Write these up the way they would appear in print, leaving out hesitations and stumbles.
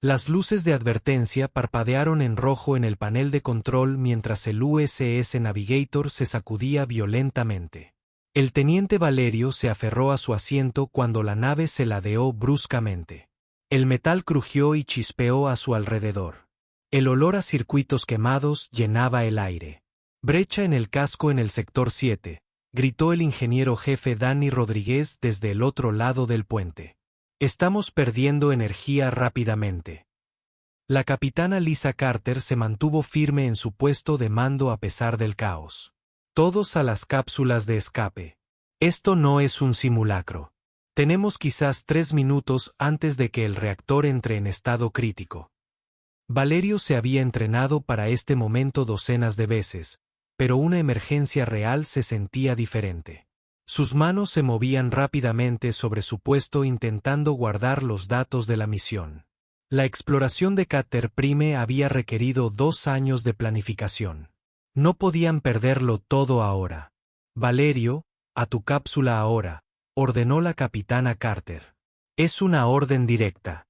Las luces de advertencia parpadearon en rojo en el panel de control mientras el USS Navigator se sacudía violentamente. El teniente Valerio se aferró a su asiento cuando la nave se ladeó bruscamente. El metal crujió y chispeó a su alrededor. El olor a circuitos quemados llenaba el aire. «Brecha en el casco en el sector 7», gritó el ingeniero jefe Danny Rodríguez desde el otro lado del puente. «Estamos perdiendo energía rápidamente». La capitana Lisa Carter se mantuvo firme en su puesto de mando a pesar del caos. «Todos a las cápsulas de escape. Esto no es un simulacro. Tenemos quizás 3 minutos antes de que el reactor entre en estado crítico». Valerio se había entrenado para este momento docenas de veces, pero una emergencia real se sentía diferente. Sus manos se movían rápidamente sobre su puesto intentando guardar los datos de la misión. La exploración de Cater Prime había requerido 2 años de planificación. No podían perderlo todo ahora. «Valerio, a tu cápsula ahora», ordenó la capitana Carter. «Es una orden directa».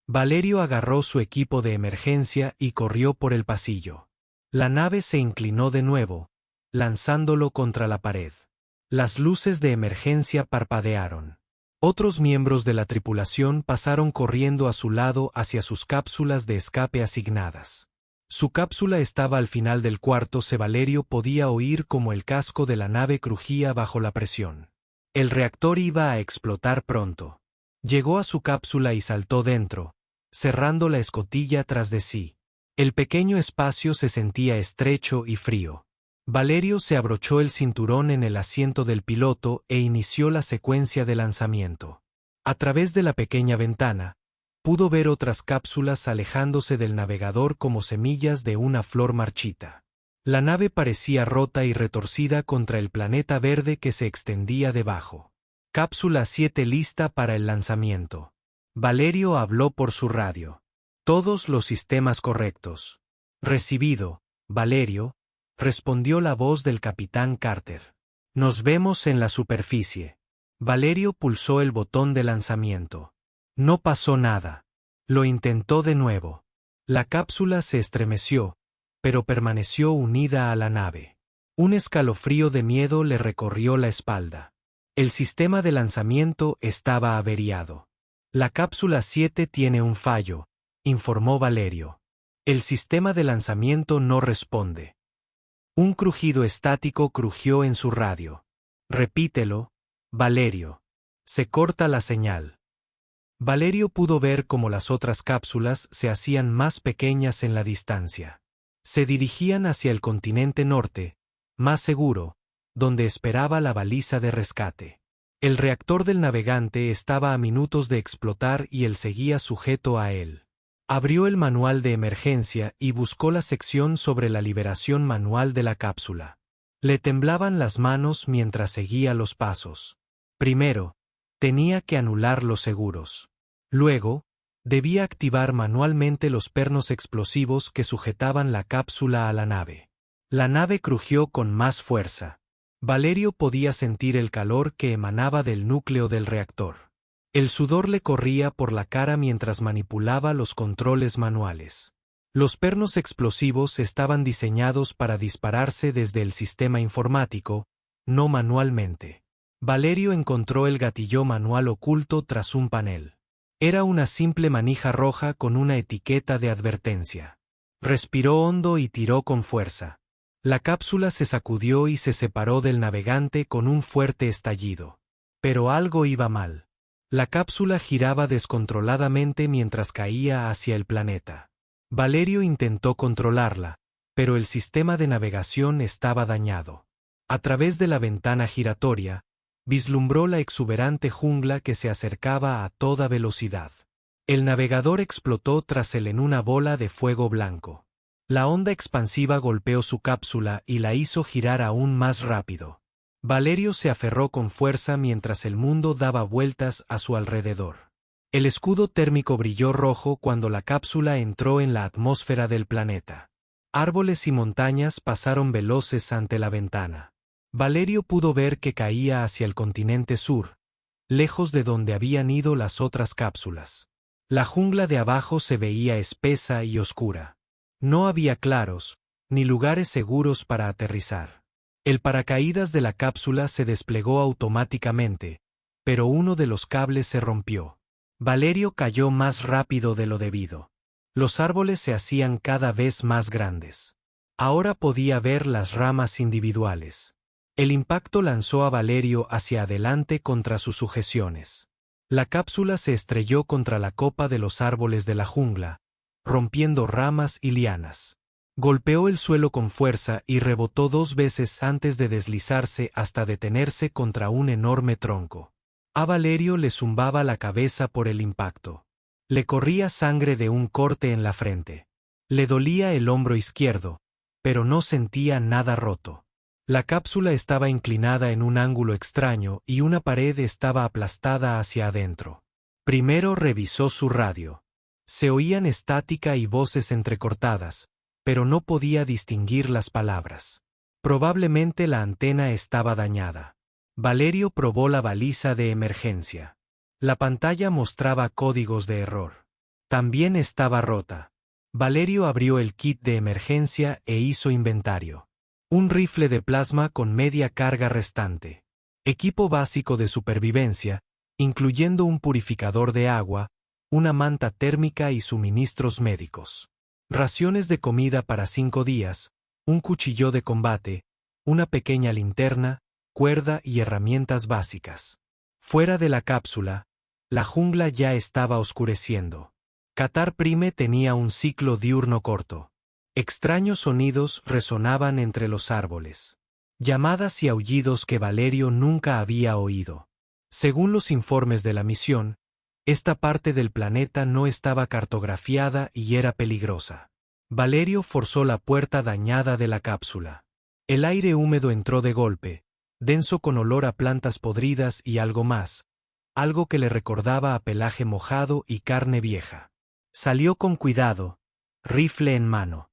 Valerio agarró su equipo de emergencia y corrió por el pasillo. La nave se inclinó de nuevo, lanzándolo contra la pared. Las luces de emergencia parpadearon. Otros miembros de la tripulación pasaron corriendo a su lado hacia sus cápsulas de escape asignadas. Su cápsula estaba al final del cuarto. Valerio podía oír cómo el casco de la nave crujía bajo la presión. El reactor iba a explotar pronto. Llegó a su cápsula y saltó dentro, cerrando la escotilla tras de sí. El pequeño espacio se sentía estrecho y frío. Valerio se abrochó el cinturón en el asiento del piloto e inició la secuencia de lanzamiento. A través de la pequeña ventana, pudo ver otras cápsulas alejándose del navegador como semillas de una flor marchita. La nave parecía rota y retorcida contra el planeta verde que se extendía debajo. «Cápsula 7 lista para el lanzamiento». Valerio habló por su radio. «Todos los sistemas correctos». «Recibido, Valerio», respondió la voz del capitán Carter. «Nos vemos en la superficie». Valerio pulsó el botón de lanzamiento. No pasó nada. Lo intentó de nuevo. La cápsula se estremeció, pero permaneció unida a la nave. Un escalofrío de miedo le recorrió la espalda. El sistema de lanzamiento estaba averiado. «La cápsula 7 tiene un fallo», informó Valerio. «El sistema de lanzamiento no responde». Un crujido estático crujió en su radio. «Repítelo, Valerio. Se corta la señal». Valerio pudo ver cómo las otras cápsulas se hacían más pequeñas en la distancia. Se dirigían hacia el continente norte, más seguro, donde esperaba la baliza de rescate. El reactor del navegante estaba a minutos de explotar y él seguía sujeto a él. Abrió el manual de emergencia y buscó la sección sobre la liberación manual de la cápsula. Le temblaban las manos mientras seguía los pasos. Primero, tenía que anular los seguros. Luego, debía activar manualmente los pernos explosivos que sujetaban la cápsula a la nave. La nave crujió con más fuerza. Valerio podía sentir el calor que emanaba del núcleo del reactor. El sudor le corría por la cara mientras manipulaba los controles manuales. Los pernos explosivos estaban diseñados para dispararse desde el sistema informático, no manualmente. Valerio encontró el gatillo manual oculto tras un panel. Era una simple manija roja con una etiqueta de advertencia. Respiró hondo y tiró con fuerza. La cápsula se sacudió y se separó del navegante con un fuerte estallido. Pero algo iba mal. La cápsula giraba descontroladamente mientras caía hacia el planeta. Valerio intentó controlarla, pero el sistema de navegación estaba dañado. A través de la ventana giratoria, vislumbró la exuberante jungla que se acercaba a toda velocidad. El navegador explotó tras él en una bola de fuego blanco. La onda expansiva golpeó su cápsula y la hizo girar aún más rápido. Valerio se aferró con fuerza mientras el mundo daba vueltas a su alrededor. El escudo térmico brilló rojo cuando la cápsula entró en la atmósfera del planeta. Árboles y montañas pasaron veloces ante la ventana. Valerio pudo ver que caía hacia el continente sur, lejos de donde habían ido las otras cápsulas. La jungla de abajo se veía espesa y oscura. No había claros, ni lugares seguros para aterrizar. El paracaídas de la cápsula se desplegó automáticamente, pero uno de los cables se rompió. Valerio cayó más rápido de lo debido. Los árboles se hacían cada vez más grandes. Ahora podía ver las ramas individuales. El impacto lanzó a Valerio hacia adelante contra sus sujeciones. La cápsula se estrelló contra la copa de los árboles de la jungla, rompiendo ramas y lianas. Golpeó el suelo con fuerza y rebotó 2 veces antes de deslizarse hasta detenerse contra un enorme tronco. A Valerio le zumbaba la cabeza por el impacto. Le corría sangre de un corte en la frente. Le dolía el hombro izquierdo, pero no sentía nada roto. La cápsula estaba inclinada en un ángulo extraño y una pared estaba aplastada hacia adentro. Primero revisó su radio. Se oían estática y voces entrecortadas, pero no podía distinguir las palabras. Probablemente la antena estaba dañada. Valerio probó la baliza de emergencia. La pantalla mostraba códigos de error. También estaba rota. Valerio abrió el kit de emergencia e hizo inventario. Un rifle de plasma con media carga restante. Equipo básico de supervivencia, incluyendo un purificador de agua, una manta térmica y suministros médicos. Raciones de comida para 5 días, un cuchillo de combate, una pequeña linterna, cuerda y herramientas básicas. Fuera de la cápsula, la jungla ya estaba oscureciendo. Qatar Prime tenía un ciclo diurno corto. Extraños sonidos resonaban entre los árboles. Llamadas y aullidos que Valerio nunca había oído. Según los informes de la misión, esta parte del planeta no estaba cartografiada y era peligrosa. Valerio forzó la puerta dañada de la cápsula. El aire húmedo entró de golpe, denso con olor a plantas podridas y algo más, algo que le recordaba a pelaje mojado y carne vieja. Salió con cuidado, rifle en mano.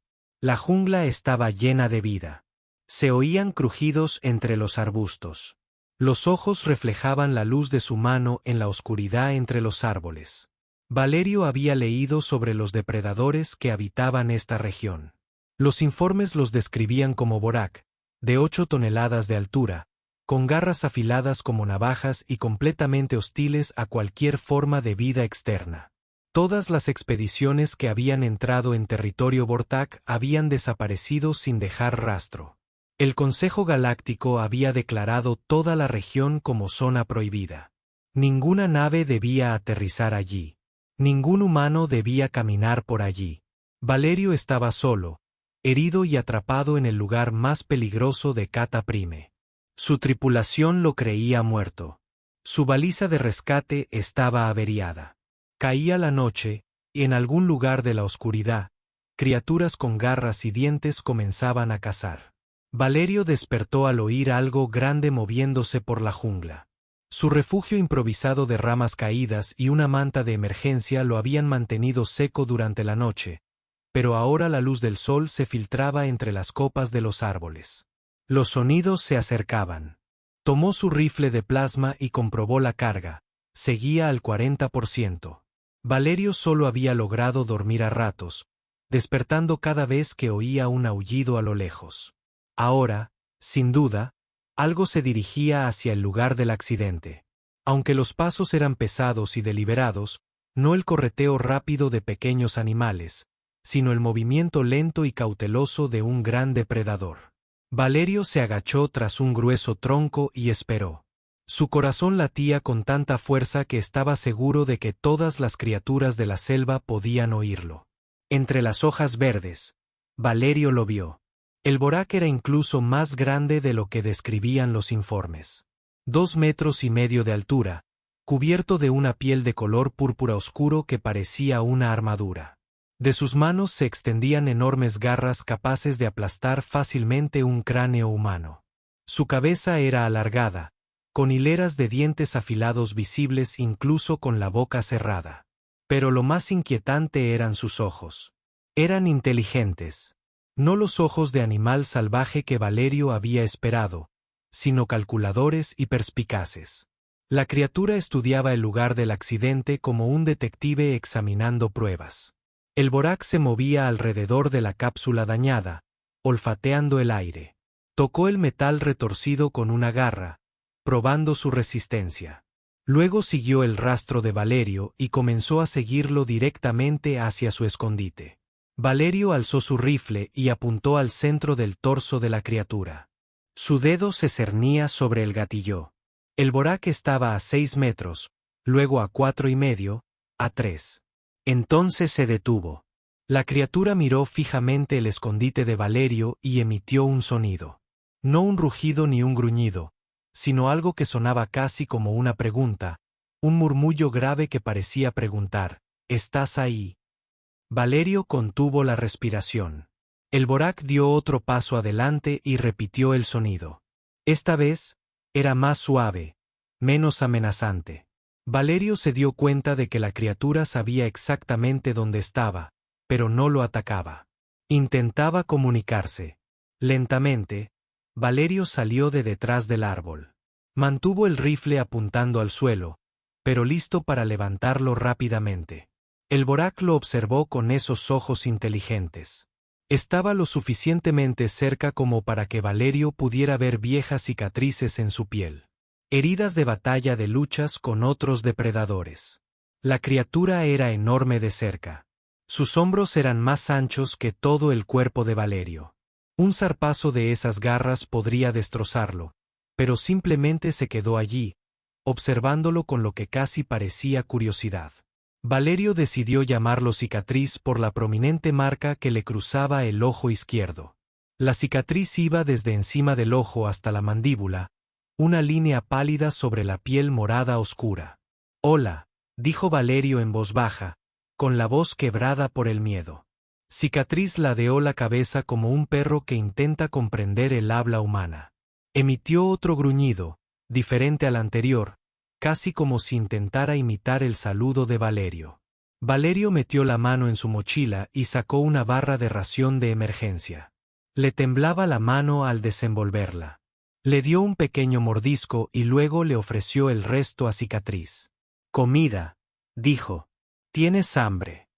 La jungla estaba llena de vida. Se oían crujidos entre los arbustos. Los ojos reflejaban la luz de su mano en la oscuridad entre los árboles. Valerio había leído sobre los depredadores que habitaban esta región. Los informes los describían como Borak, de 8 toneladas de altura, con garras afiladas como navajas y completamente hostiles a cualquier forma de vida externa. Todas las expediciones que habían entrado en territorio Vortak habían desaparecido sin dejar rastro. El Consejo Galáctico había declarado toda la región como zona prohibida. Ninguna nave debía aterrizar allí. Ningún humano debía caminar por allí. Valerio estaba solo, herido y atrapado en el lugar más peligroso de Qatar Prime. Su tripulación lo creía muerto. Su baliza de rescate estaba averiada. Caía la noche, y en algún lugar de la oscuridad, criaturas con garras y dientes comenzaban a cazar. Valerio despertó al oír algo grande moviéndose por la jungla. Su refugio improvisado de ramas caídas y una manta de emergencia lo habían mantenido seco durante la noche, pero ahora la luz del sol se filtraba entre las copas de los árboles. Los sonidos se acercaban. Tomó su rifle de plasma y comprobó la carga. Seguía al 40%. Valerio solo había logrado dormir a ratos, despertando cada vez que oía un aullido a lo lejos. Ahora, sin duda, algo se dirigía hacia el lugar del accidente. Aunque los pasos eran pesados y deliberados, no el correteo rápido de pequeños animales, sino el movimiento lento y cauteloso de un gran depredador. Valerio se agachó tras un grueso tronco y esperó. Su corazón latía con tanta fuerza que estaba seguro de que todas las criaturas de la selva podían oírlo. Entre las hojas verdes, Valerio lo vio. El Borak era incluso más grande de lo que describían los informes. 2,5 metros de altura, cubierto de una piel de color púrpura oscuro que parecía una armadura. De sus manos se extendían enormes garras capaces de aplastar fácilmente un cráneo humano. Su cabeza era alargada, con hileras de dientes afilados visibles incluso con la boca cerrada. Pero lo más inquietante eran sus ojos. Eran inteligentes. No los ojos de animal salvaje que Valerio había esperado, sino calculadores y perspicaces. La criatura estudiaba el lugar del accidente como un detective examinando pruebas. El Borak se movía alrededor de la cápsula dañada, olfateando el aire. Tocó el metal retorcido con una garra, probando su resistencia. Luego siguió el rastro de Valerio y comenzó a seguirlo directamente hacia su escondite. Valerio alzó su rifle y apuntó al centro del torso de la criatura. Su dedo se cernía sobre el gatillo. El Borak estaba a 6 metros, luego a 4,5, a 3. Entonces se detuvo. La criatura miró fijamente el escondite de Valerio y emitió un sonido. No un rugido ni un gruñido, sino algo que sonaba casi como una pregunta, un murmullo grave que parecía preguntar, ¿estás ahí? Valerio contuvo la respiración. El Borak dio otro paso adelante y repitió el sonido. Esta vez, era más suave, menos amenazante. Valerio se dio cuenta de que la criatura sabía exactamente dónde estaba, pero no lo atacaba. Intentaba comunicarse. Lentamente, Valerio salió de detrás del árbol. Mantuvo el rifle apuntando al suelo, pero listo para levantarlo rápidamente. El Borak lo observó con esos ojos inteligentes. Estaba lo suficientemente cerca como para que Valerio pudiera ver viejas cicatrices en su piel. Heridas de batalla de luchas con otros depredadores. La criatura era enorme de cerca. Sus hombros eran más anchos que todo el cuerpo de Valerio. Un zarpazo de esas garras podría destrozarlo, pero simplemente se quedó allí, observándolo con lo que casi parecía curiosidad. Valerio decidió llamarlo cicatriz por la prominente marca que le cruzaba el ojo izquierdo. La cicatriz iba desde encima del ojo hasta la mandíbula, una línea pálida sobre la piel morada oscura. «Hola», dijo Valerio en voz baja, con la voz quebrada por el miedo. Cicatriz ladeó la cabeza como un perro que intenta comprender el habla humana. Emitió otro gruñido, diferente al anterior, casi como si intentara imitar el saludo de Valerio. Valerio metió la mano en su mochila y sacó una barra de ración de emergencia. Le temblaba la mano al desenvolverla. Le dio un pequeño mordisco y luego le ofreció el resto a Cicatriz. «Comida», dijo. «¿Tienes hambre?»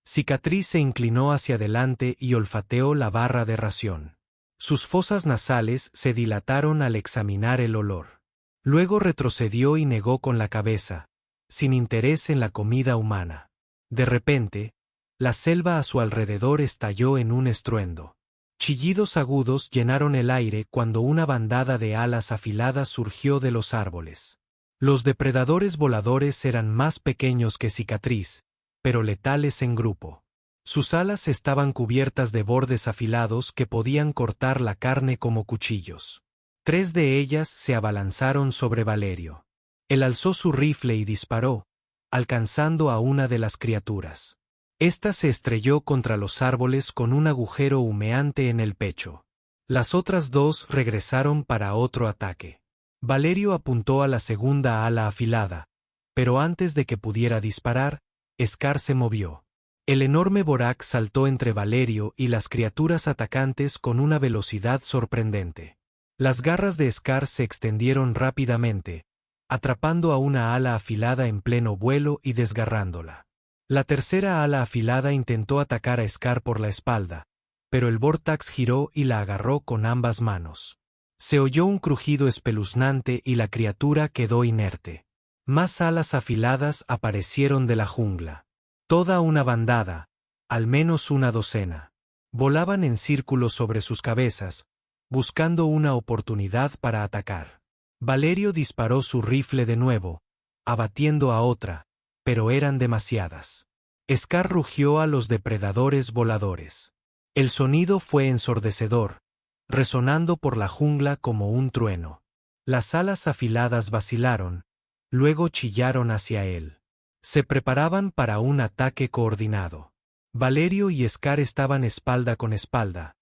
Cicatriz se inclinó hacia adelante y olfateó la barra de ración. Sus fosas nasales se dilataron al examinar el olor. Luego retrocedió y negó con la cabeza, sin interés en la comida humana. De repente, la selva a su alrededor estalló en un estruendo. Chillidos agudos llenaron el aire cuando una bandada de alas afiladas surgió de los árboles. Los depredadores voladores eran más pequeños que Cicatriz, pero letales en grupo. Sus alas estaban cubiertas de bordes afilados que podían cortar la carne como cuchillos. 3 de ellas se abalanzaron sobre Valerio. Él alzó su rifle y disparó, alcanzando a una de las criaturas. Esta se estrelló contra los árboles con un agujero humeante en el pecho. Las otras 2 regresaron para otro ataque. Valerio apuntó a la segunda ala afilada, pero antes de que pudiera disparar, Scar se movió. El enorme Borak saltó entre Valerio y las criaturas atacantes con una velocidad sorprendente. Las garras de Scar se extendieron rápidamente, atrapando a una ala afilada en pleno vuelo y desgarrándola. La tercera ala afilada intentó atacar a Scar por la espalda, pero el Vortax giró y la agarró con ambas manos. Se oyó un crujido espeluznante y la criatura quedó inerte. Más alas afiladas aparecieron de la jungla. Toda una bandada, al menos una docena. Volaban en círculos sobre sus cabezas, buscando una oportunidad para atacar. Valerio disparó su rifle de nuevo, abatiendo a otra, pero eran demasiadas. Scar rugió a los depredadores voladores. El sonido fue ensordecedor, resonando por la jungla como un trueno. Las alas afiladas vacilaron, luego chillaron hacia él. Se preparaban para un ataque coordinado. Valerio y Scar estaban espalda con espalda,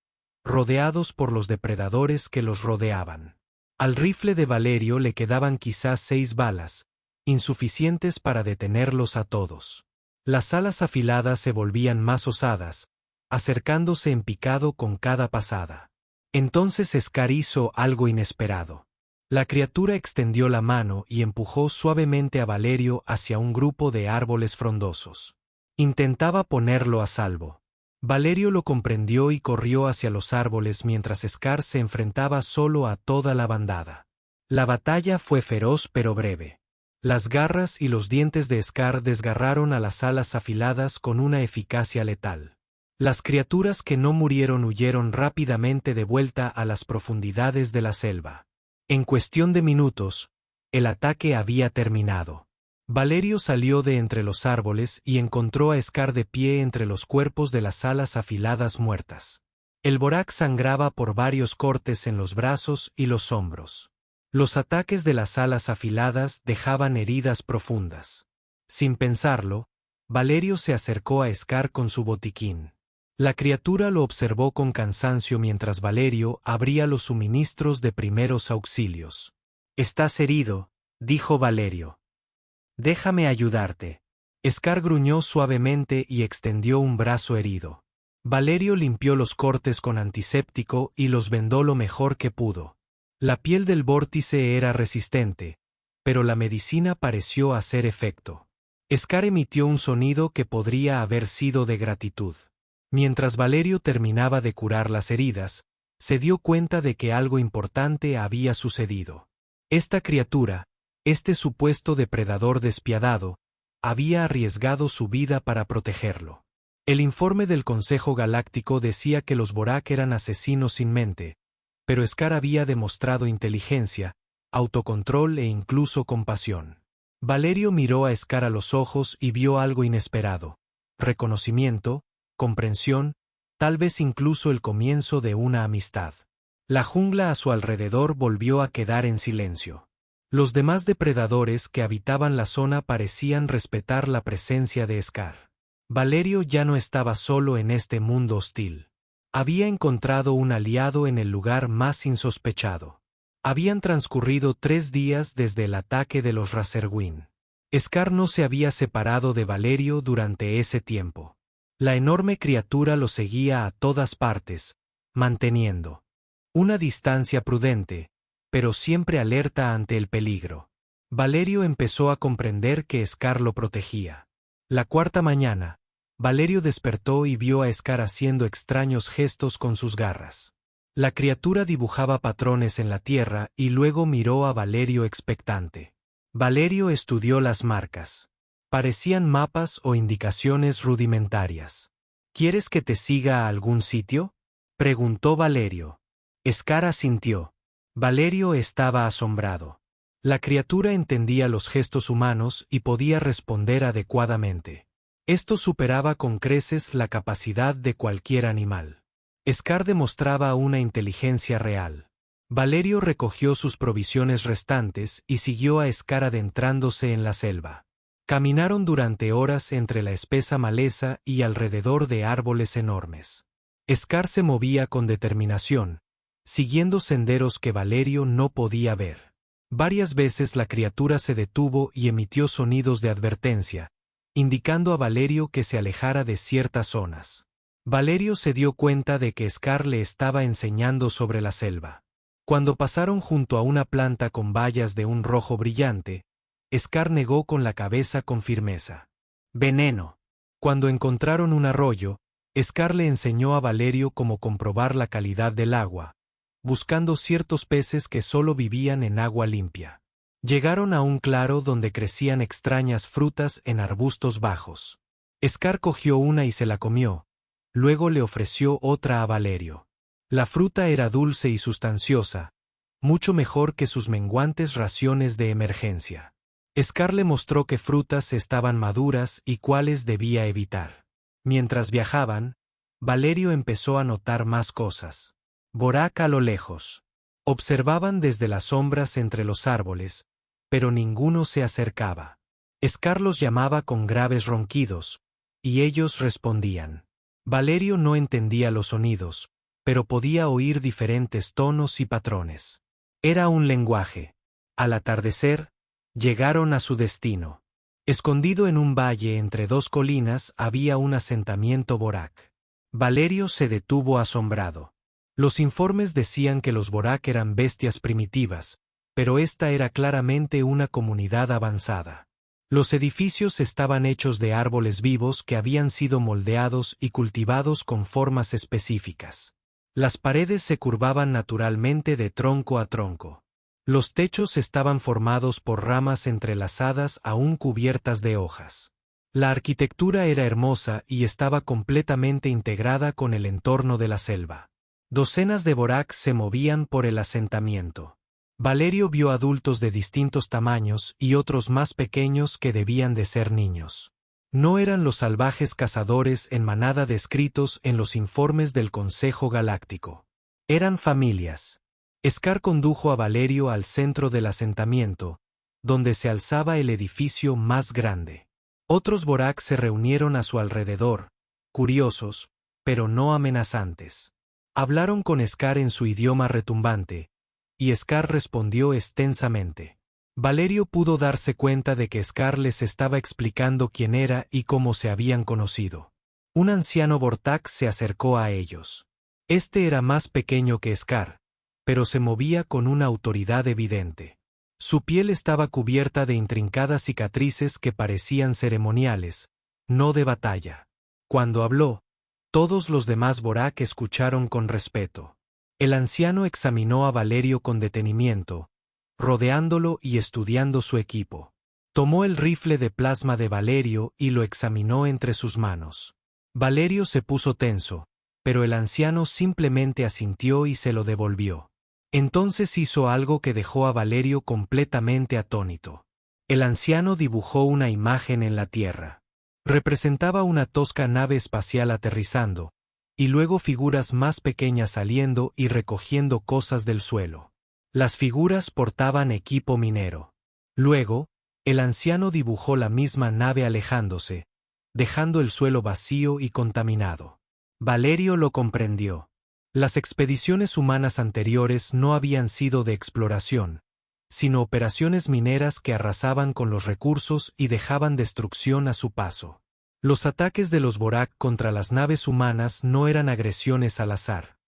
rodeados por los depredadores que los rodeaban. Al rifle de Valerio le quedaban quizás 6 balas, insuficientes para detenerlos a todos. Las alas afiladas se volvían más osadas, acercándose en picado con cada pasada. Entonces Scar hizo algo inesperado. La criatura extendió la mano y empujó suavemente a Valerio hacia un grupo de árboles frondosos. Intentaba ponerlo a salvo. Valerio lo comprendió y corrió hacia los árboles mientras Scar se enfrentaba solo a toda la bandada. La batalla fue feroz pero breve. Las garras y los dientes de Scar desgarraron a las alas afiladas con una eficacia letal. Las criaturas que no murieron huyeron rápidamente de vuelta a las profundidades de la selva. En cuestión de minutos, el ataque había terminado. Valerio salió de entre los árboles y encontró a Scar de pie entre los cuerpos de las alas afiladas muertas. El Borak sangraba por varios cortes en los brazos y los hombros. Los ataques de las alas afiladas dejaban heridas profundas. Sin pensarlo, Valerio se acercó a Scar con su botiquín. La criatura lo observó con cansancio mientras Valerio abría los suministros de primeros auxilios. «Estás herido», dijo Valerio. «Déjame ayudarte». Scar gruñó suavemente y extendió un brazo herido. Valerio limpió los cortes con antiséptico y los vendó lo mejor que pudo. La piel del vórtice era resistente, pero la medicina pareció hacer efecto. Scar emitió un sonido que podría haber sido de gratitud. Mientras Valerio terminaba de curar las heridas, se dio cuenta de que algo importante había sucedido. Esta criatura, este supuesto depredador despiadado, había arriesgado su vida para protegerlo. El informe del Consejo Galáctico decía que los Borak eran asesinos sin mente, pero Scar había demostrado inteligencia, autocontrol e incluso compasión. Valerio miró a Scar a los ojos y vio algo inesperado: reconocimiento, comprensión, tal vez incluso el comienzo de una amistad. La jungla a su alrededor volvió a quedar en silencio. Los demás depredadores que habitaban la zona parecían respetar la presencia de Scar. Valerio ya no estaba solo en este mundo hostil. Había encontrado un aliado en el lugar más insospechado. Habían transcurrido 3 días desde el ataque de los Razerwin. Scar no se había separado de Valerio durante ese tiempo. La enorme criatura lo seguía a todas partes, manteniendo una distancia prudente, pero siempre alerta ante el peligro. Valerio empezó a comprender que Scar lo protegía. La 4ª mañana, Valerio despertó y vio a Scar haciendo extraños gestos con sus garras. La criatura dibujaba patrones en la tierra y luego miró a Valerio expectante. Valerio estudió las marcas. Parecían mapas o indicaciones rudimentarias. ¿Quieres que te siga a algún sitio?, preguntó Valerio. Scar asintió. Valerio estaba asombrado. La criatura entendía los gestos humanos y podía responder adecuadamente. Esto superaba con creces la capacidad de cualquier animal. Scar demostraba una inteligencia real. Valerio recogió sus provisiones restantes y siguió a Scar adentrándose en la selva. Caminaron durante horas entre la espesa maleza y alrededor de árboles enormes. Scar se movía con determinación, siguiendo senderos que Valerio no podía ver. Varias veces la criatura se detuvo y emitió sonidos de advertencia, indicando a Valerio que se alejara de ciertas zonas. Valerio se dio cuenta de que Scar le estaba enseñando sobre la selva. Cuando pasaron junto a una planta con bayas de un rojo brillante, Scar negó con la cabeza con firmeza. Veneno. Cuando encontraron un arroyo, Scar le enseñó a Valerio cómo comprobar la calidad del agua, buscando ciertos peces que solo vivían en agua limpia. Llegaron a un claro donde crecían extrañas frutas en arbustos bajos. Scar cogió una y se la comió, luego le ofreció otra a Valerio. La fruta era dulce y sustanciosa, mucho mejor que sus menguantes raciones de emergencia. Scar le mostró qué frutas estaban maduras y cuáles debía evitar. Mientras viajaban, Valerio empezó a notar más cosas. Borak a lo lejos. Observaban desde las sombras entre los árboles, pero ninguno se acercaba. Scar los llamaba con graves ronquidos, y ellos respondían. Valerio no entendía los sonidos, pero podía oír diferentes tonos y patrones. Era un lenguaje. Al atardecer, llegaron a su destino. Escondido en un valle entre 2 colinas había un asentamiento Borak. Valerio se detuvo asombrado. Los informes decían que los Borak eran bestias primitivas, pero esta era claramente una comunidad avanzada. Los edificios estaban hechos de árboles vivos que habían sido moldeados y cultivados con formas específicas. Las paredes se curvaban naturalmente de tronco a tronco. Los techos estaban formados por ramas entrelazadas aún cubiertas de hojas. La arquitectura era hermosa y estaba completamente integrada con el entorno de la selva. Docenas de Borak se movían por el asentamiento. Valerio vio adultos de distintos tamaños y otros más pequeños que debían de ser niños. No eran los salvajes cazadores en manada descritos en los informes del Consejo Galáctico. Eran familias. Scar condujo a Valerio al centro del asentamiento, donde se alzaba el edificio más grande. Otros Borak se reunieron a su alrededor, curiosos, pero no amenazantes. Hablaron con Scar en su idioma retumbante, y Scar respondió extensamente. Valerio pudo darse cuenta de que Scar les estaba explicando quién era y cómo se habían conocido. Un anciano Vortak se acercó a ellos. Este era más pequeño que Scar, pero se movía con una autoridad evidente. Su piel estaba cubierta de intrincadas cicatrices que parecían ceremoniales, no de batalla. Cuando habló, todos los demás Borak escucharon con respeto. El anciano examinó a Valerio con detenimiento, rodeándolo y estudiando su equipo. Tomó el rifle de plasma de Valerio y lo examinó entre sus manos. Valerio se puso tenso, pero el anciano simplemente asintió y se lo devolvió. Entonces hizo algo que dejó a Valerio completamente atónito. El anciano dibujó una imagen en la tierra. Representaba una tosca nave espacial aterrizando, y luego figuras más pequeñas saliendo y recogiendo cosas del suelo. Las figuras portaban equipo minero. Luego, el anciano dibujó la misma nave alejándose, dejando el suelo vacío y contaminado. Valerio lo comprendió. Las expediciones humanas anteriores no habían sido de exploración, sino operaciones mineras que arrasaban con los recursos y dejaban destrucción a su paso. Los ataques de los Borak contra las naves humanas no eran agresiones al azar.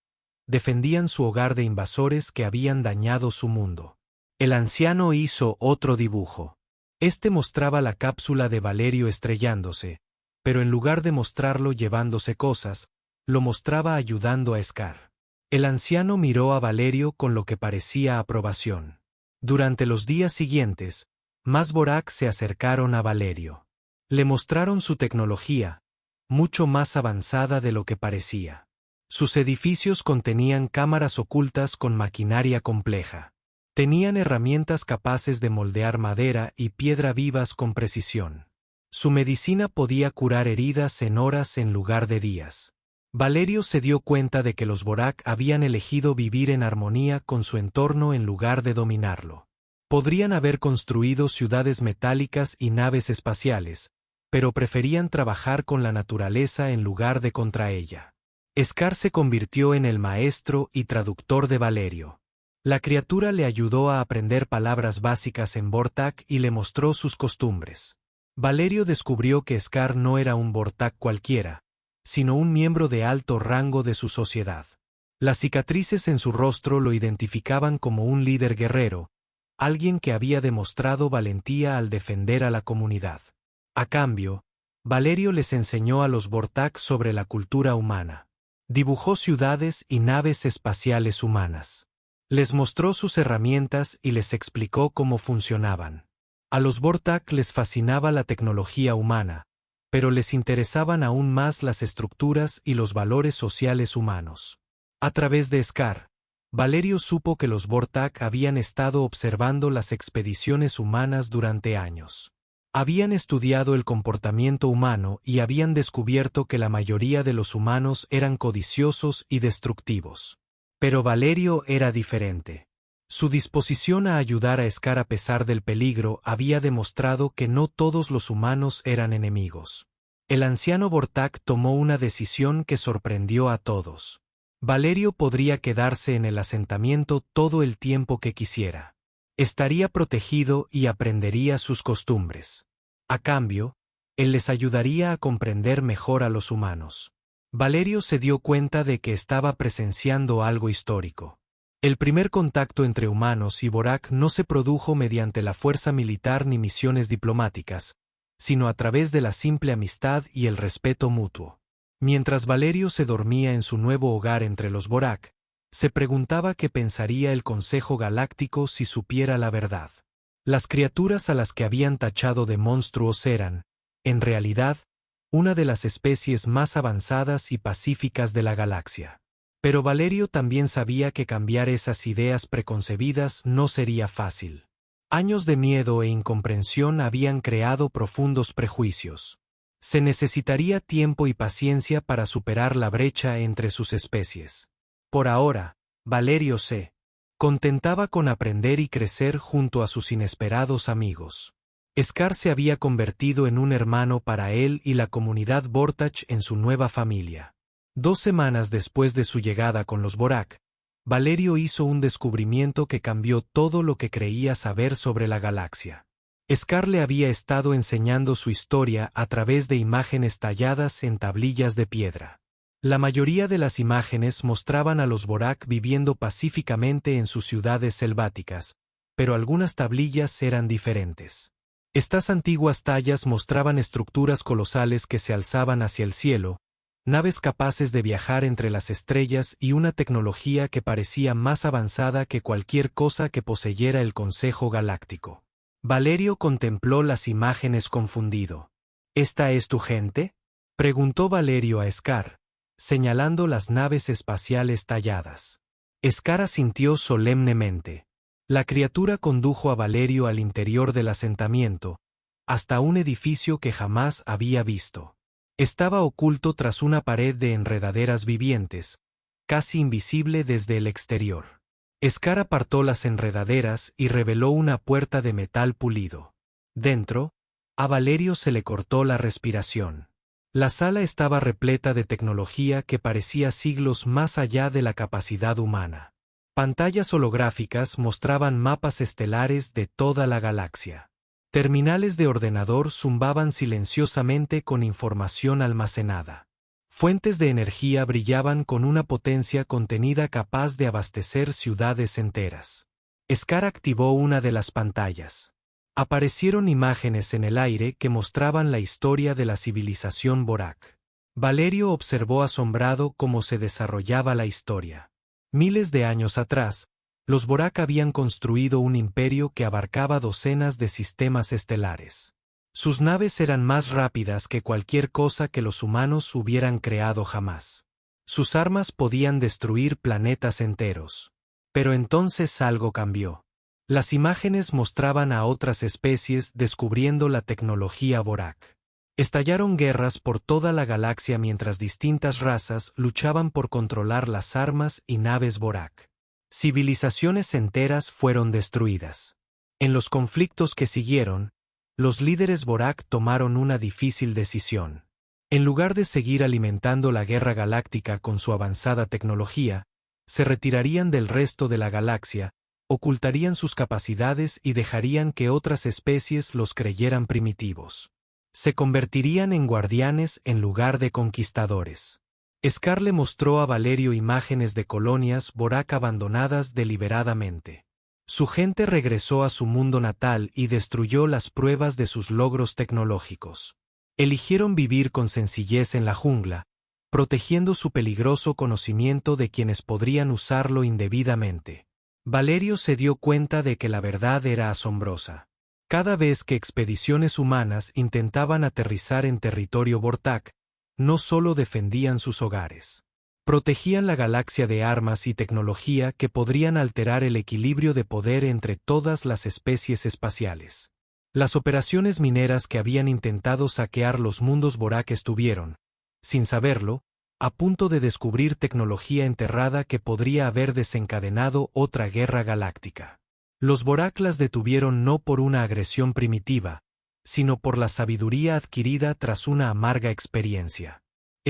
Defendían su hogar de invasores que habían dañado su mundo. El anciano hizo otro dibujo. Este mostraba la cápsula de Valerio estrellándose, pero en lugar de mostrarlo llevándose cosas, lo mostraba ayudando a Scar. El anciano miró a Valerio con lo que parecía aprobación. Durante los días siguientes, más Borak se acercaron a Valerio. Le mostraron su tecnología, mucho más avanzada de lo que parecía. Sus edificios contenían cámaras ocultas con maquinaria compleja. Tenían herramientas capaces de moldear madera y piedra vivas con precisión. Su medicina podía curar heridas en horas en lugar de días. Valerio se dio cuenta de que los Borak habían elegido vivir en armonía con su entorno en lugar de dominarlo. Podrían haber construido ciudades metálicas y naves espaciales, pero preferían trabajar con la naturaleza en lugar de contra ella. Scar se convirtió en el maestro y traductor de Valerio. La criatura le ayudó a aprender palabras básicas en Vortak y le mostró sus costumbres. Valerio descubrió que Scar no era un Vortak cualquiera, sino un miembro de alto rango de su sociedad. Las cicatrices en su rostro lo identificaban como un líder guerrero, alguien que había demostrado valentía al defender a la comunidad. A cambio, Valerio les enseñó a los Vortak sobre la cultura humana. Dibujó ciudades y naves espaciales humanas. Les mostró sus herramientas y les explicó cómo funcionaban. A los Vortak les fascinaba la tecnología humana, pero les interesaban aún más las estructuras y los valores sociales humanos. A través de Scar, Valerio supo que los Vortak habían estado observando las expediciones humanas durante años. Habían estudiado el comportamiento humano y habían descubierto que la mayoría de los humanos eran codiciosos y destructivos. Pero Valerio era diferente. Su disposición a ayudar a Scar a pesar del peligro había demostrado que no todos los humanos eran enemigos. El anciano Vortak tomó una decisión que sorprendió a todos. Valerio podría quedarse en el asentamiento todo el tiempo que quisiera. Estaría protegido y aprendería sus costumbres. A cambio, él les ayudaría a comprender mejor a los humanos. Valerio se dio cuenta de que estaba presenciando algo histórico. El primer contacto entre humanos y Borak no se produjo mediante la fuerza militar ni misiones diplomáticas, sino a través de la simple amistad y el respeto mutuo. Mientras Valerio se dormía en su nuevo hogar entre los Borak, se preguntaba qué pensaría el Consejo Galáctico si supiera la verdad. Las criaturas a las que habían tachado de monstruos eran, en realidad, una de las especies más avanzadas y pacíficas de la galaxia. Pero Valerio también sabía que cambiar esas ideas preconcebidas no sería fácil. Años de miedo e incomprensión habían creado profundos prejuicios. Se necesitaría tiempo y paciencia para superar la brecha entre sus especies. Por ahora, Valerio se contentaba con aprender y crecer junto a sus inesperados amigos. Scar se había convertido en un hermano para él y la comunidad Vortach en su nueva familia. 2 semanas después de su llegada con los Borak, Valerio hizo un descubrimiento que cambió todo lo que creía saber sobre la galaxia. Scar le había estado enseñando su historia a través de imágenes talladas en tablillas de piedra. La mayoría de las imágenes mostraban a los Borak viviendo pacíficamente en sus ciudades selváticas, pero algunas tablillas eran diferentes. Estas antiguas tallas mostraban estructuras colosales que se alzaban hacia el cielo, naves capaces de viajar entre las estrellas y una tecnología que parecía más avanzada que cualquier cosa que poseyera el Consejo Galáctico. Valerio contempló las imágenes confundido. ¿Esta es tu gente?, preguntó Valerio a Scar, señalando las naves espaciales talladas. Scar asintió solemnemente. La criatura condujo a Valerio al interior del asentamiento, hasta un edificio que jamás había visto. Estaba oculto tras una pared de enredaderas vivientes, casi invisible desde el exterior. Scar apartó las enredaderas y reveló una puerta de metal pulido. Dentro, a Valerio se le cortó la respiración. La sala estaba repleta de tecnología que parecía siglos más allá de la capacidad humana. Pantallas holográficas mostraban mapas estelares de toda la galaxia. Terminales de ordenador zumbaban silenciosamente con información almacenada. Fuentes de energía brillaban con una potencia contenida capaz de abastecer ciudades enteras. Scar activó una de las pantallas. Aparecieron imágenes en el aire que mostraban la historia de la civilización Borak. Valerio observó asombrado cómo se desarrollaba la historia. Miles de años atrás, los Borak habían construido un imperio que abarcaba docenas de sistemas estelares. Sus naves eran más rápidas que cualquier cosa que los humanos hubieran creado jamás. Sus armas podían destruir planetas enteros. Pero entonces algo cambió. Las imágenes mostraban a otras especies descubriendo la tecnología Borak. Estallaron guerras por toda la galaxia mientras distintas razas luchaban por controlar las armas y naves Borak. Civilizaciones enteras fueron destruidas. En los conflictos que siguieron, los líderes Borak tomaron una difícil decisión. En lugar de seguir alimentando la guerra galáctica con su avanzada tecnología, se retirarían del resto de la galaxia, ocultarían sus capacidades y dejarían que otras especies los creyeran primitivos. Se convertirían en guardianes en lugar de conquistadores. Scar le mostró a Valerio imágenes de colonias Borak abandonadas deliberadamente. Su gente regresó a su mundo natal y destruyó las pruebas de sus logros tecnológicos. Eligieron vivir con sencillez en la jungla, protegiendo su peligroso conocimiento de quienes podrían usarlo indebidamente. Valerio se dio cuenta de que la verdad era asombrosa. Cada vez que expediciones humanas intentaban aterrizar en territorio Vortak, no solo defendían sus hogares. Protegían la galaxia de armas y tecnología que podrían alterar el equilibrio de poder entre todas las especies espaciales. Las operaciones mineras que habían intentado saquear los mundos Borak estuvieron, sin saberlo, a punto de descubrir tecnología enterrada que podría haber desencadenado otra guerra galáctica. Los Borak las detuvieron no por una agresión primitiva, sino por la sabiduría adquirida tras una amarga experiencia.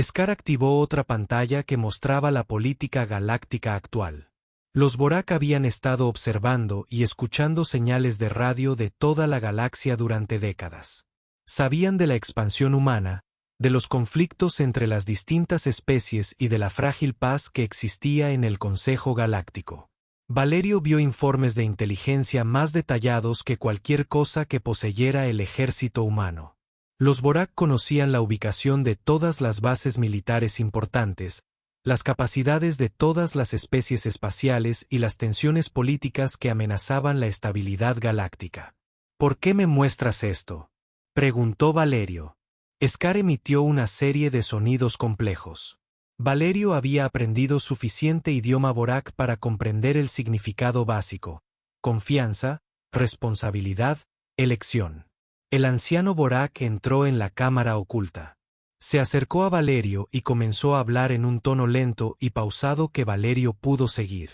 Scar activó otra pantalla que mostraba la política galáctica actual. Los Borak habían estado observando y escuchando señales de radio de toda la galaxia durante décadas. Sabían de la expansión humana, de los conflictos entre las distintas especies y de la frágil paz que existía en el Consejo Galáctico. Valerio vio informes de inteligencia más detallados que cualquier cosa que poseyera el ejército humano. Los Vorak conocían la ubicación de todas las bases militares importantes, las capacidades de todas las especies espaciales y las tensiones políticas que amenazaban la estabilidad galáctica. ¿Por qué me muestras esto?, preguntó Valerio. Scar emitió una serie de sonidos complejos. Valerio había aprendido suficiente idioma Vorak para comprender el significado básico: confianza, responsabilidad, elección. El anciano Vorak entró en la cámara oculta. Se acercó a Valerio y comenzó a hablar en un tono lento y pausado que Valerio pudo seguir.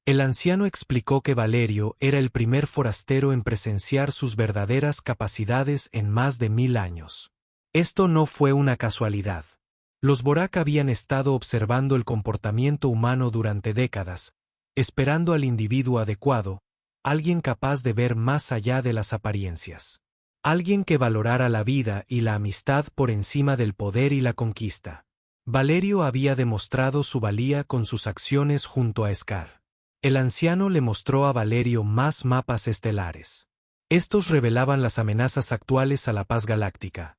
El anciano explicó que Valerio era el primer forastero en presenciar sus verdaderas capacidades en más de 1000 años. Esto no fue una casualidad. Los Vorak habían estado observando el comportamiento humano durante décadas, esperando al individuo adecuado, alguien capaz de ver más allá de las apariencias. Alguien que valorara la vida y la amistad por encima del poder y la conquista. Valerio había demostrado su valía con sus acciones junto a Scar. El anciano le mostró a Valerio más mapas estelares. Estos revelaban las amenazas actuales a la paz galáctica.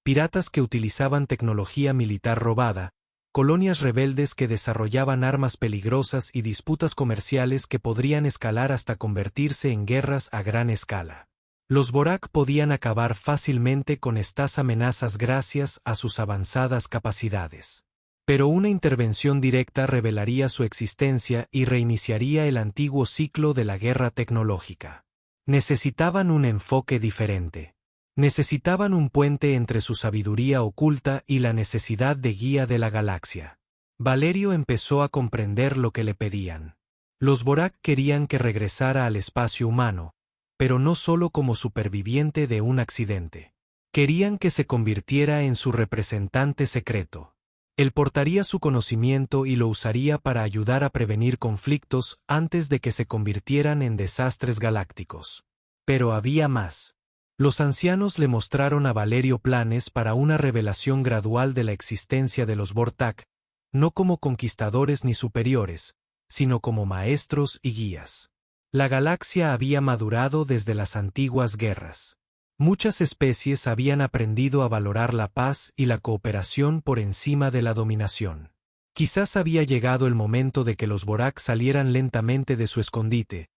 Piratas que utilizaban tecnología militar robada, colonias rebeldes que desarrollaban armas peligrosas y disputas comerciales que podrían escalar hasta convertirse en guerras a gran escala. Los Vorak podían acabar fácilmente con estas amenazas gracias a sus avanzadas capacidades. Pero una intervención directa revelaría su existencia y reiniciaría el antiguo ciclo de la guerra tecnológica. Necesitaban un enfoque diferente. Necesitaban un puente entre su sabiduría oculta y la necesidad de guía de la galaxia. Valerio empezó a comprender lo que le pedían. Los Vorak querían que regresara al espacio humano, pero no solo como superviviente de un accidente. Querían que se convirtiera en su representante secreto. Él portaría su conocimiento y lo usaría para ayudar a prevenir conflictos antes de que se convirtieran en desastres galácticos. Pero había más. Los ancianos le mostraron a Valerio planes para una revelación gradual de la existencia de los Vortak, no como conquistadores ni superiores, sino como maestros y guías. La galaxia había madurado desde las antiguas guerras. Muchas especies habían aprendido a valorar la paz y la cooperación por encima de la dominación. Quizás había llegado el momento de que los Vorak salieran lentamente de su escondite,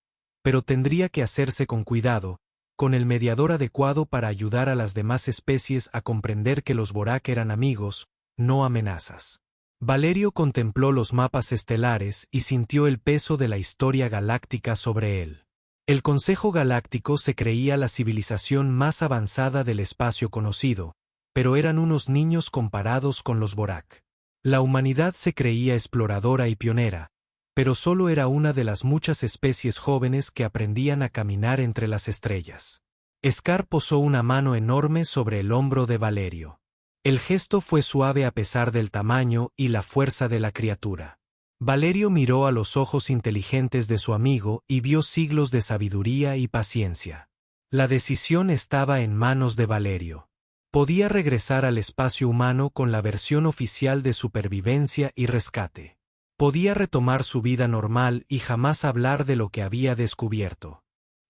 pero tendría que hacerse con cuidado, con el mediador adecuado para ayudar a las demás especies a comprender que los Vorak eran amigos, no amenazas. Valerio contempló los mapas estelares y sintió el peso de la historia galáctica sobre él. El Consejo Galáctico se creía la civilización más avanzada del espacio conocido, pero eran unos niños comparados con los Vorak. La humanidad se creía exploradora y pionera, pero solo era una de las muchas especies jóvenes que aprendían a caminar entre las estrellas. Scar posó una mano enorme sobre el hombro de Valerio. El gesto fue suave a pesar del tamaño y la fuerza de la criatura. Valerio miró a los ojos inteligentes de su amigo y vio siglos de sabiduría y paciencia. La decisión estaba en manos de Valerio. Podía regresar al espacio humano con la versión oficial de supervivencia y rescate. Podía retomar su vida normal y jamás hablar de lo que había descubierto.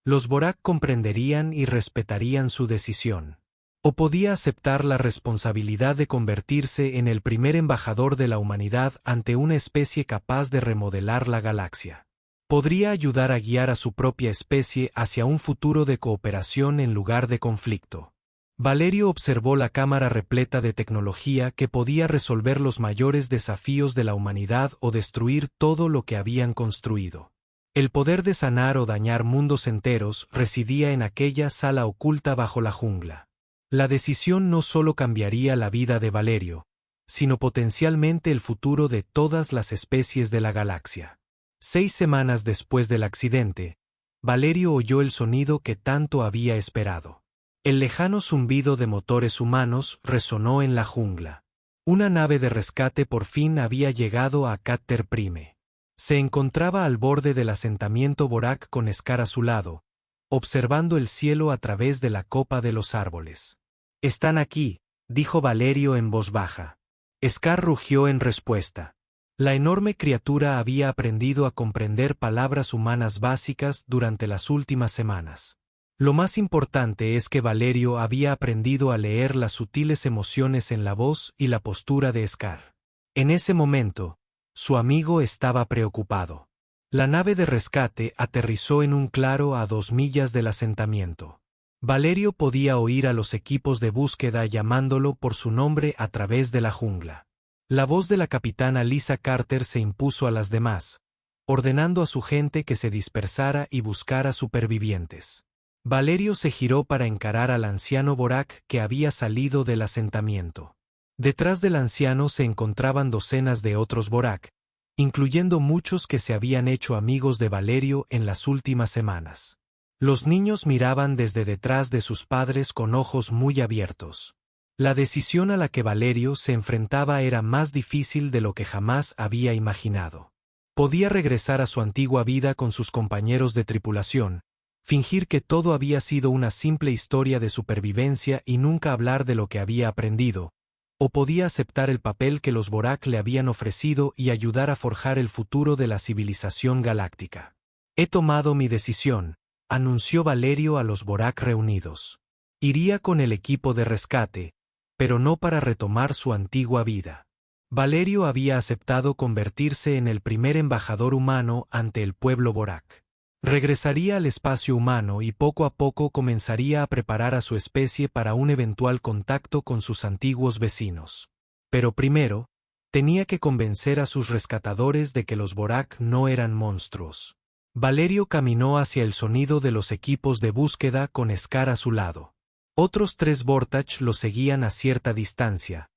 Los Vorak comprenderían y respetarían su decisión. O podía aceptar la responsabilidad de convertirse en el primer embajador de la humanidad ante una especie capaz de remodelar la galaxia. Podría ayudar a guiar a su propia especie hacia un futuro de cooperación en lugar de conflicto. Valerio observó la cámara repleta de tecnología que podía resolver los mayores desafíos de la humanidad o destruir todo lo que habían construido. El poder de sanar o dañar mundos enteros residía en aquella sala oculta bajo la jungla. La decisión no solo cambiaría la vida de Valerio, sino potencialmente el futuro de todas las especies de la galaxia. 6 semanas después del accidente, Valerio oyó el sonido que tanto había esperado. El lejano zumbido de motores humanos resonó en la jungla. Una nave de rescate por fin había llegado a Catter Prime. Se encontraba al borde del asentamiento Vorak con Scar a su lado, observando el cielo a través de la copa de los árboles. «Están aquí», dijo Valerio en voz baja. Scar rugió en respuesta. La enorme criatura había aprendido a comprender palabras humanas básicas durante las últimas semanas. Lo más importante es que Valerio había aprendido a leer las sutiles emociones en la voz y la postura de Scar. En ese momento, su amigo estaba preocupado. La nave de rescate aterrizó en un claro a 2 millas del asentamiento. Valerio podía oír a los equipos de búsqueda llamándolo por su nombre a través de la jungla. La voz de la capitana Lisa Carter se impuso a las demás, ordenando a su gente que se dispersara y buscara supervivientes. Valerio se giró para encarar al anciano Borak que había salido del asentamiento. Detrás del anciano se encontraban docenas de otros Borak, incluyendo muchos que se habían hecho amigos de Valerio en las últimas semanas. Los niños miraban desde detrás de sus padres con ojos muy abiertos. La decisión a la que Valerio se enfrentaba era más difícil de lo que jamás había imaginado. Podía regresar a su antigua vida con sus compañeros de tripulación, fingir que todo había sido una simple historia de supervivencia y nunca hablar de lo que había aprendido, o podía aceptar el papel que los Borak le habían ofrecido y ayudar a forjar el futuro de la civilización galáctica. He tomado mi decisión, anunció Valerio a los Borak reunidos. Iría con el equipo de rescate, pero no para retomar su antigua vida. Valerio había aceptado convertirse en el primer embajador humano ante el pueblo Borak. Regresaría al espacio humano y poco a poco comenzaría a preparar a su especie para un eventual contacto con sus antiguos vecinos. Pero primero, tenía que convencer a sus rescatadores de que los Borak no eran monstruos. Valerio caminó hacia el sonido de los equipos de búsqueda con Scar a su lado. Otros 3 Vortach lo seguían a cierta distancia,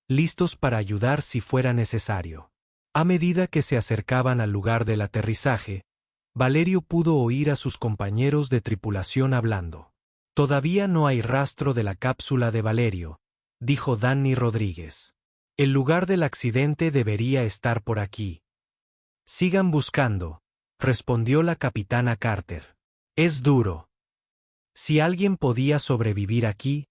listos para ayudar si fuera necesario. A medida que se acercaban al lugar del aterrizaje, Valerio pudo oír a sus compañeros de tripulación hablando. Todavía no hay rastro de la cápsula de Valerio, dijo Danny Rodríguez. El lugar del accidente debería estar por aquí. Sigan buscando, respondió la capitana Carter. Es duro. Si alguien podía sobrevivir aquí,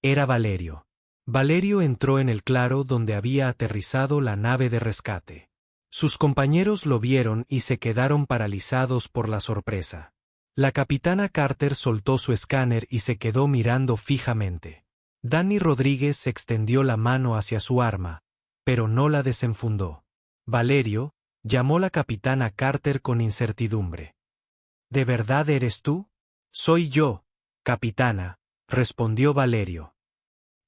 era Valerio. Valerio entró en el claro donde había aterrizado la nave de rescate. Sus compañeros lo vieron y se quedaron paralizados por la sorpresa. La capitana Carter soltó su escáner y se quedó mirando fijamente. Danny Rodríguez extendió la mano hacia su arma, pero no la desenfundó. Valerio, llamó la capitana Carter con incertidumbre. ¿De verdad eres tú? Soy yo, capitana, respondió Valerio.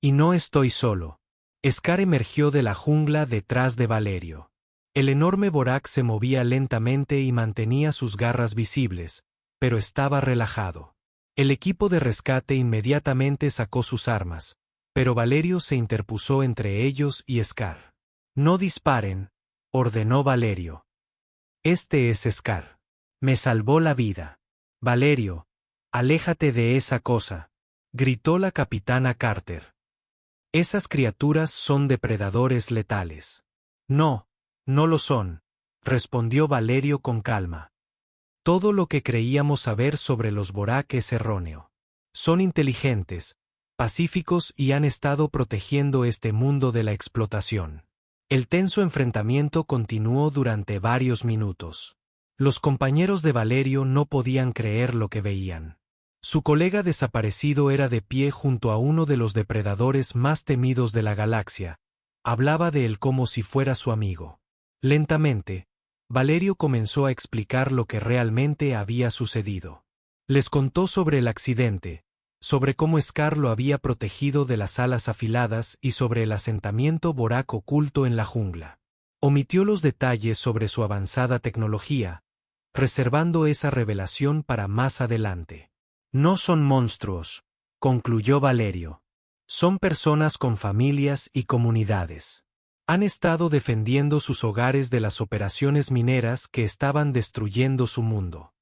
Y no estoy solo. Scar emergió de la jungla detrás de Valerio. El enorme Borak se movía lentamente y mantenía sus garras visibles, pero estaba relajado. El equipo de rescate inmediatamente sacó sus armas, pero Valerio se interpuso entre ellos y Scar. No disparen, ordenó Valerio. Este es Scar. Me salvó la vida. Valerio, aléjate de esa cosa, gritó la capitana Carter. Esas criaturas son depredadores letales. No. No lo son, respondió Valerio con calma. Todo lo que creíamos saber sobre los Borak es erróneo. Son inteligentes, pacíficos y han estado protegiendo este mundo de la explotación. El tenso enfrentamiento continuó durante varios minutos. Los compañeros de Valerio no podían creer lo que veían. Su colega desaparecido era de pie junto a uno de los depredadores más temidos de la galaxia. Hablaba de él como si fuera su amigo. Lentamente, Valerio comenzó a explicar lo que realmente había sucedido. Les contó sobre el accidente, sobre cómo Scar lo había protegido de las alas afiladas y sobre el asentamiento Borak oculto en la jungla. Omitió los detalles sobre su avanzada tecnología, reservando esa revelación para más adelante. No son monstruos, concluyó Valerio. Son personas con familias y comunidades. Han estado defendiendo sus hogares de las operaciones mineras que estaban destruyendo su mundo.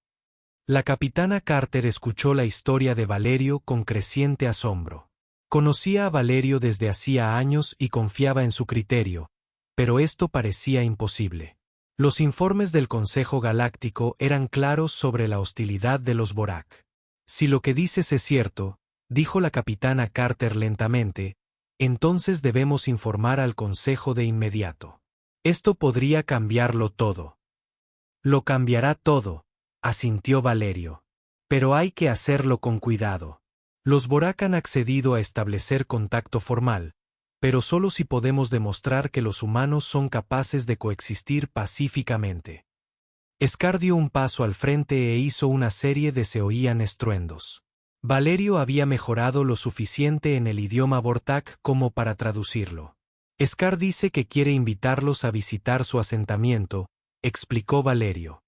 La capitana Carter escuchó la historia de Valerio con creciente asombro. Conocía a Valerio desde hacía años y confiaba en su criterio, pero esto parecía imposible. Los informes del Consejo Galáctico eran claros sobre la hostilidad de los Borak. Si lo que dices es cierto, dijo la capitana Carter lentamente, entonces debemos informar al Consejo de inmediato. Esto podría cambiarlo todo. Lo cambiará todo, asintió Valerio. Pero hay que hacerlo con cuidado. Los Vorak han accedido a establecer contacto formal, pero solo si podemos demostrar que los humanos son capaces de coexistir pacíficamente. Scar dio un paso al frente e hizo una serie de se oían estruendos. Valerio había mejorado lo suficiente en el idioma Vortak como para traducirlo. Scar dice que quiere invitarlos a visitar su asentamiento, explicó Valerio.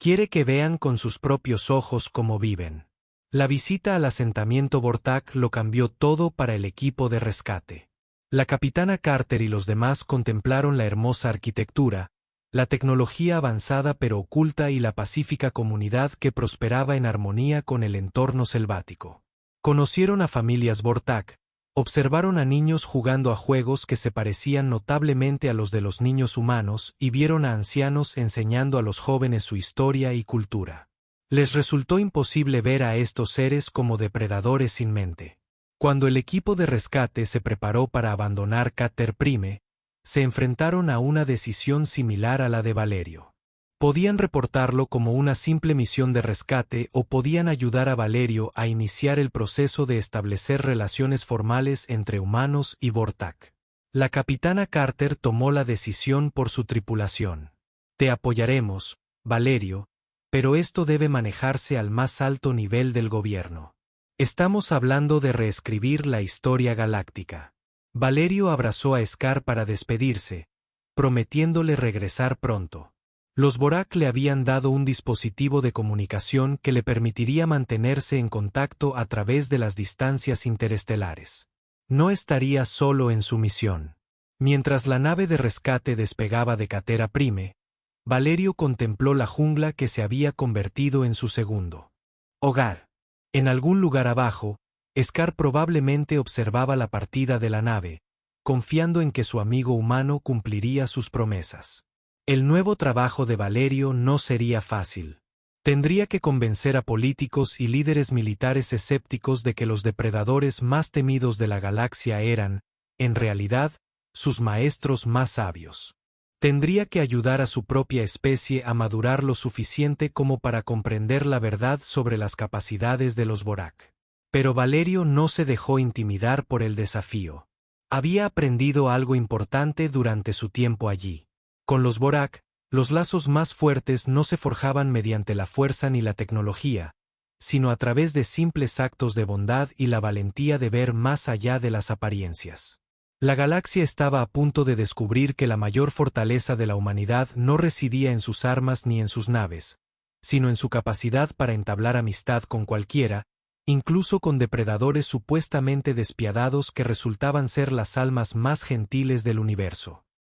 Quiere que vean con sus propios ojos cómo viven. La visita al asentamiento Vortak lo cambió todo para el equipo de rescate. La capitana Carter y los demás contemplaron la hermosa arquitectura, la tecnología avanzada pero oculta y la pacífica comunidad que prosperaba en armonía con el entorno selvático. Conocieron a familias Vortak, observaron a niños jugando a juegos que se parecían notablemente a los de los niños humanos y vieron a ancianos enseñando a los jóvenes su historia y cultura. Les resultó imposible ver a estos seres como depredadores sin mente. Cuando el equipo de rescate se preparó para abandonar Cater Prime, se enfrentaron a una decisión similar a la de Valerio. Podían reportarlo como una simple misión de rescate o podían ayudar a Valerio a iniciar el proceso de establecer relaciones formales entre humanos y Vortak. La capitana Carter tomó la decisión por su tripulación. Te apoyaremos, Valerio, pero esto debe manejarse al más alto nivel del gobierno. Estamos hablando de reescribir la historia galáctica. Valerio abrazó a Scar para despedirse, prometiéndole regresar pronto. Los Vorak le habían dado un dispositivo de comunicación que le permitiría mantenerse en contacto a través de las distancias interestelares. No estaría solo en su misión. Mientras la nave de rescate despegaba de Cater Prime, Valerio contempló la jungla que se había convertido en su segundo hogar. En algún lugar abajo, Scar probablemente observaba la partida de la nave, confiando en que su amigo humano cumpliría sus promesas. El nuevo trabajo de Valerio no sería fácil. Tendría que convencer a políticos y líderes militares escépticos de que los depredadores más temidos de la galaxia eran, en realidad, sus maestros más sabios. Tendría que ayudar a su propia especie a madurar lo suficiente como para comprender la verdad sobre las capacidades de los Vorak. Pero Valerio no se dejó intimidar por el desafío. Había aprendido algo importante durante su tiempo allí. Con los Vorak, los lazos más fuertes no se forjaban mediante la fuerza ni la tecnología, sino a través de simples actos de bondad y la valentía de ver más allá de las apariencias. La galaxia estaba a punto de descubrir que la mayor fortaleza de la humanidad no residía en sus armas ni en sus naves, sino en su capacidad para entablar amistad con cualquiera, incluso con depredadores supuestamente despiadados que resultaban ser las almas más gentiles del universo.